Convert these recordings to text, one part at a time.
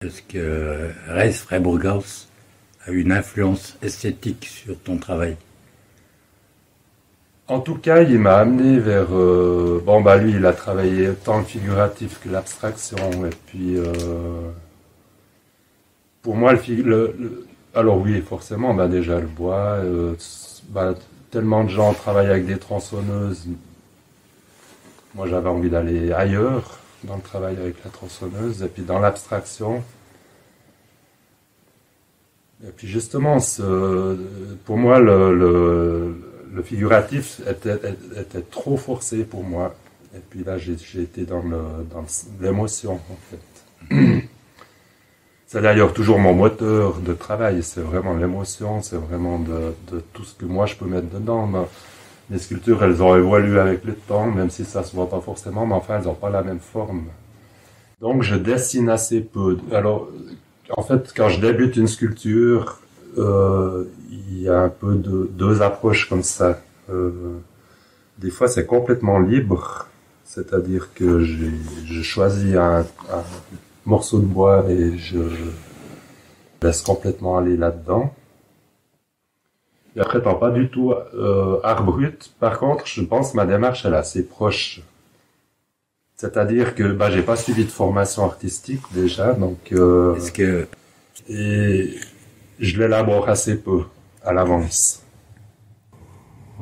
Est-ce que Reis Freiburghaus a une influence esthétique sur ton travail? En tout cas, il m'a amené vers... lui, il a travaillé tant le figuratif que l'abstraction. Et puis, pour moi, alors oui, forcément, déjà le bois. Bah, tellement de gens travaillent avec des tronçonneuses. Moi, j'avais envie d'aller ailleurs dans le travail avec la tronçonneuse. Et puis, dans l'abstraction. Et puis, justement, pour moi, le figuratif était trop forcé pour moi. Et puis là, j'ai été dans l'émotion, en fait. C'est d'ailleurs toujours mon moteur de travail. C'est vraiment l'émotion, c'est vraiment de tout ce que moi je peux mettre dedans. Les sculptures, elles ont évolué avec le temps, même si ça se voit pas forcément, mais enfin, elles n'ont pas la même forme. Donc, je dessine assez peu. Alors, en fait, quand je débute une sculpture, il y a un peu deux approches comme ça. Des fois, c'est complètement libre, c'est-à-dire que je choisis un morceau de bois et je laisse complètement aller là-dedans. Et après, pas du tout art brut. Par contre, je pense que ma démarche elle est assez proche. C'est-à-dire que j'ai pas suivi de formation artistique déjà, donc Est-ce que et je l'élabore assez peu à l'avance.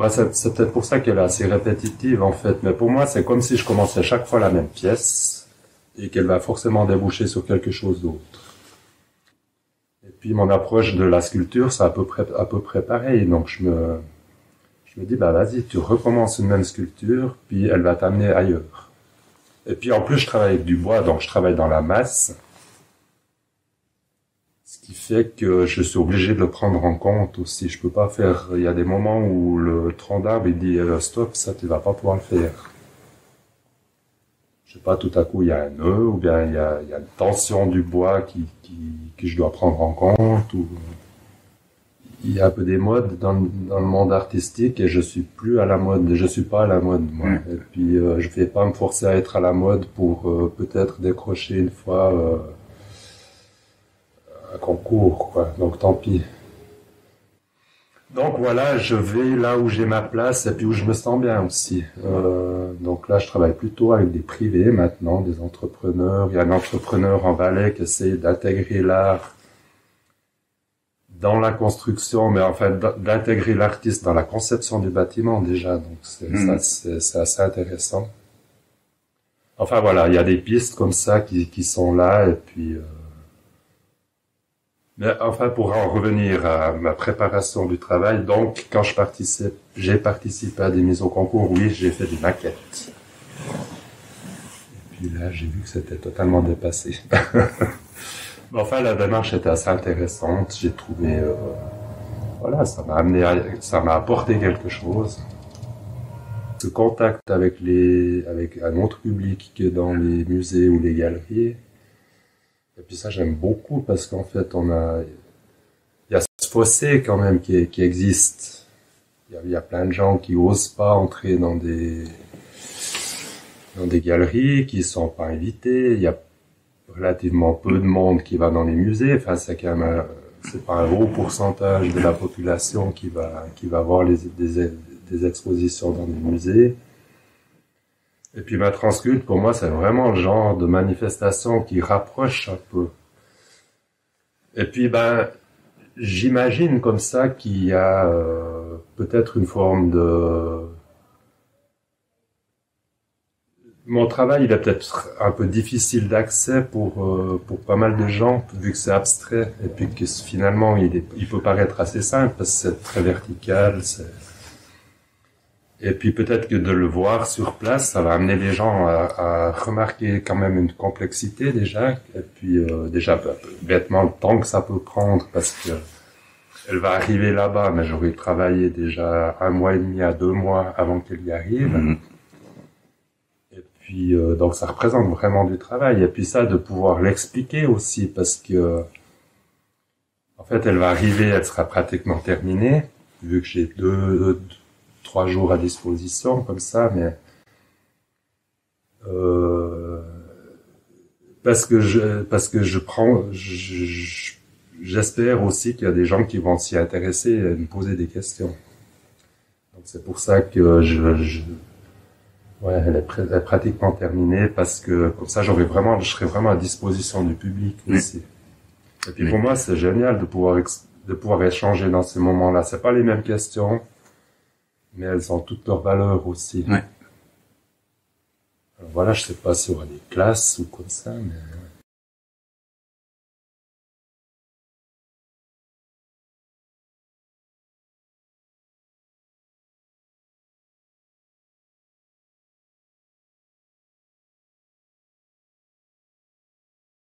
C'est peut-être pour ça qu'elle est assez répétitive en fait, mais pour moi c'est comme si je commençais chaque fois la même pièce et qu'elle va forcément déboucher sur quelque chose d'autre. Et puis mon approche de la sculpture c'est à peu près pareil, donc je me dis vas-y tu recommences une même sculpture puis elle va t'amener ailleurs. Et puis en plus je travaille avec du bois, donc je travaille dans la masse. Ce qui fait que je suis obligé de le prendre en compte aussi. Je peux pas faire. Il y a des moments où le tronc d'arbre il dit stop, ça tu vas pas pouvoir le faire. Je sais pas, tout à coup il y a un nœud ou bien il y a une tension du bois que je dois prendre en compte. Ou il y a un peu des modes dans le monde artistique et je suis plus à la mode. Je suis pas à la mode moi. Et puis je vais pas me forcer à être à la mode pour peut-être décrocher une fois. Un concours, quoi. Donc tant pis. Donc voilà, je vais là où j'ai ma place et puis où je me sens bien aussi. Donc là, je travaille plutôt avec des privés maintenant, des entrepreneurs. Il y a un entrepreneur en Valais qui essaie d'intégrer l'art dans la construction, mais enfin d'intégrer l'artiste dans la conception du bâtiment déjà. Donc c'est assez intéressant. Enfin voilà, il y a des pistes comme ça qui sont là et puis... Mais enfin, pour en revenir à ma préparation du travail, donc quand j'ai participé à des mises au concours, oui, j'ai fait des maquettes. Et puis là, j'ai vu que c'était totalement dépassé. Mais enfin, la démarche était assez intéressante. J'ai trouvé, voilà, ça m'a apporté quelque chose. Ce contact avec un autre public que dans les musées ou les galeries. Et puis ça, j'aime beaucoup parce qu'en fait, il y a ce fossé quand même qui existe. Il y a plein de gens qui osent pas entrer dans des galeries, qui sont pas invités. Il y a relativement peu de monde qui va dans les musées. Enfin, c'est quand même c'est pas un gros pourcentage de la population qui va voir des expositions dans des musées. Et puis ma transculte, pour moi, c'est vraiment le genre de manifestation qui rapproche un peu. Et puis, j'imagine comme ça qu'il y a peut-être une forme de... Mon travail, il est peut-être un peu difficile d'accès pour pas mal de gens, vu que c'est abstrait, et puis que finalement, il peut paraître assez simple, parce que c'est très vertical, Et puis peut-être que de le voir sur place, ça va amener les gens à remarquer quand même une complexité déjà. Et puis déjà bêtement le temps que ça peut prendre parce que elle va arriver là-bas, mais j'aurais travaillé déjà 1 mois et demi à 2 mois avant qu'elle y arrive. Et puis donc ça représente vraiment du travail. Et puis ça de pouvoir l'expliquer aussi parce que en fait elle va arriver, elle sera pratiquement terminée vu que j'ai 3 jours à disposition comme ça, mais parce que j'espère aussi qu'il y a des gens qui vont s'y intéresser et me poser des questions. Donc c'est pour ça que ouais, elle est pratiquement terminée parce que comme ça je serai vraiment à disposition du public aussi. Et puis pour moi c'est génial de pouvoir échanger dans ces moments-là. C'est pas les mêmes questions, mais elles ont toute leur valeur aussi. Ouais. Alors voilà, je sais pas si on a des classes ou comme ça, mais